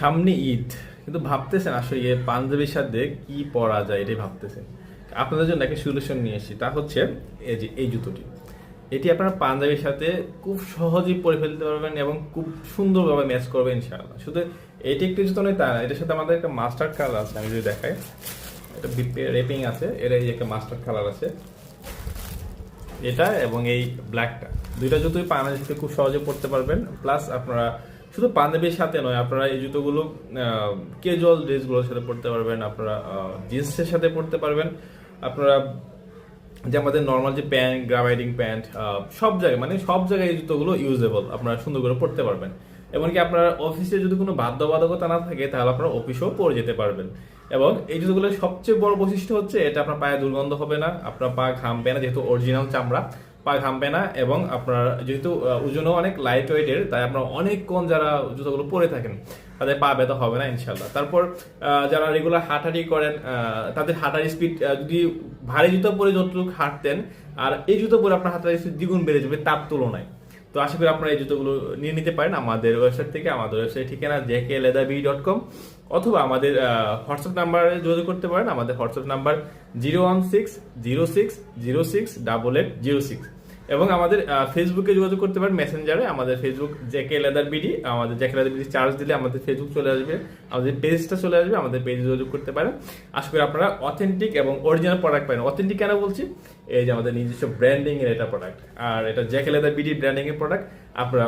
সামনে ঈদ, কিন্তু ভাবতেছেন আসলে পাঞ্জাবির সাথে কি পরা যায় এটাই ভাবতেছেন। আপনাদের জন্য একটা সলিউশন নিয়ে এসেছি, তা হচ্ছে এই যে এই জুতোটি। এটি আপনারা পাঞ্জাবির সাথে খুব সহজেই পরে ফেলতে পারবেন এবং খুব সুন্দরভাবে ম্যাচ করবে ইনশাআল্লাহ। শুধু এটি একটি জুতো নয় তা না, এটার সাথে আমাদের একটা মাস্টার্ড কালার আছে, আমি যদি দেখাই, এটা রেপিং আছে, এর এই একটা মাস্টার্ড কালার আছে, এটা এবং এই ব্ল্যাকটা, দুইটা জুতোই পাঞ্জাবির সাথে খুব সহজে পরতে পারবেন। প্লাস আপনারা শুধু পাঞ্জাবির সাথে নয়, আপনারা এই জুতোগুলো ক্যাজুয়াল ড্রেসগুলোর সাথে পরতে পারবেন, আপনারা জিন্সের সাথে পরতে পারবেন, আপনারা যে আমাদের নর্মাল যে প্যান্ট, গ্রাভাইডিং প্যান্ট, সব জায়গায় মানে সব জায়গায় এই জুতোগুলো ইউজেবল, আপনারা সুন্দর করে পরতে পারবেন। এমনকি আপনার অফিসে যদি কোনো বাধ্যবাধকতা না থাকে তাহলে আপনারা অফিসেও পরে যেতে পারবেন। এবং এই জুতোগুলোর সবচেয়ে বড় বৈশিষ্ট্য হচ্ছে এটা আপনার পায়ে দুর্গন্ধ হবে না, আপনার পা ঘামবে না, যেহেতু অরিজিনাল চামড়া, পা ঘামবে না। এবং আপনার যেহেতু ওজনও অনেক লাইট ওয়েটের, তাই আপনারা অনেকক্ষণ যারা জুতোগুলো পরে থাকেন তাদের পা ব্যথা হবে না ইনশাল্লাহ। তারপর যারা রেগুলার হাঁটাহাঁটি করেন, তাদের হাঁটার স্পিড যদি ভারী জুতো পরে যতটুকু হাঁটতেন, আর এই জুতো পরে আপনার হাঁটার স্পিড দ্বিগুণ বেড়ে যাবে তার তুলনায়। তো আশা করি আপনারা এই জুতোগুলো নিয়ে নিতে পারেন আমাদের ওয়েবসাইট থেকে। আমাদের ওয়েবসাইট ঠিকানা jkleatherby.com, অথবা আমাদের হোয়াটসঅ্যাপ নাম্বারে যোগাযোগ করতে পারেন। আমাদের হোয়াটসঅ্যাপ নাম্বার 01606068806, এবং আমাদের ফেসবুকে যোগাযোগ করতে পারেন মেসেঞ্জারে। আমাদের ফেসবুক jkleatherby, আমাদের jkleatherby চার্জ দিলে আমাদের ফেসবুক চলে আসবে, আমাদের পেজটা চলে আসবে, আমাদের পেজে যোগাযোগ করতে পারেন। আশা করি আপনারা অথেন্টিক এবং অরিজিনাল প্রোডাক্ট পাবেন। অথেন্টিক কেন বলছি, এই যে আমাদের নিজস্ব ব্র্যান্ডিং এর এটা প্রোডাক্ট, আর এটা jkleatherby ব্র্যান্ডিং এর প্রোডাক্ট। আপনারা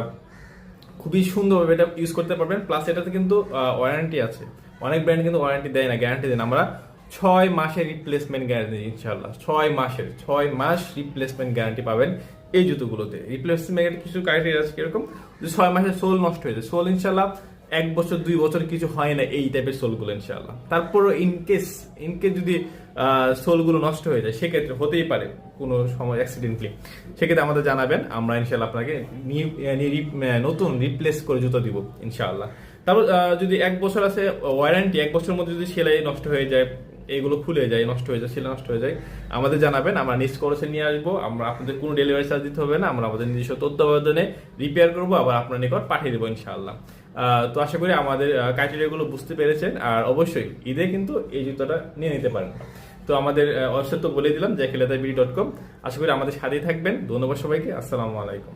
খুবই সুন্দরভাবে এটা ইউজ করতে পারবেন। প্লাস এটাতে কিন্তু ওয়ারেন্টি আছে, অনেক ব্র্যান্ড কিন্তু ওয়ারেন্টি দেয় না, গ্যারান্টি দেন। আমরা 6 মাসের রিপ্লেসমেন্ট গ্যারান্টি ইনশাআল্লাহ, 6 মাস রিপ্লেসমেন্ট গ্যারান্টি পাবেন এই জুতোগুলোতে। রিপ্লেসমেন্ট কিছু ক্রাইটেরিয়া আছে, কিরকম, যদি 6 মাসের সোল নষ্ট হয়ে যায়, সোল ইনশাআল্লাহ 1 বছর 2 বছর কিছু হয় না এই টাইপের সোলগুলো ইনশাআল্লাহ। তারপরও ইনকেস যদি সোলগুলো নষ্ট হয়ে যায়, সেক্ষেত্রে হতেই পারে কোনো সময় অ্যাক্সিডেন্টলি, সেক্ষেত্রে আমাদের জানাবেন, আমরা ইনশাআল্লাহ আপনাকে নতুন রিপ্লেস করে জুতো দিব ইনশাআল্লাহ। তারপর যদি 1 বছর আছে ওয়ারেন্টি, 1 বছরের মধ্যে যদি সেলাই নষ্ট হয়ে যায়, এগুলো খুলে যায়, নষ্ট হয়ে যায়, সেলাই নষ্ট হয়ে যায়, আমাদের জানাবেন, আমরা নিজ খরচে নিয়ে আসবো। আমরা আপনাদের কোনো ডেলিভারি চার্জ দিতে হবে না, আমরা আমাদের নিজস্ব তত্ত্বাবধানে রিপেয়ার করবো, আবার আপনার নিকট পাঠিয়ে দেবো ইনশাআল্লাহ। তো আশা করি আমাদের ক্রাইটেরিয়াগুলো বুঝতে পেরেছেন, আর অবশ্যই ঈদে কিন্তু এই জুতোটা নিয়ে নিতে পারেন। তো আমাদের ওয়েবসাইট তো বলে দিলাম jkleatherby.com। আশা করি আমাদের সাথেই থাকবেন। ধন্যবাদ সবাইকে, আসসালামু আলাইকুম।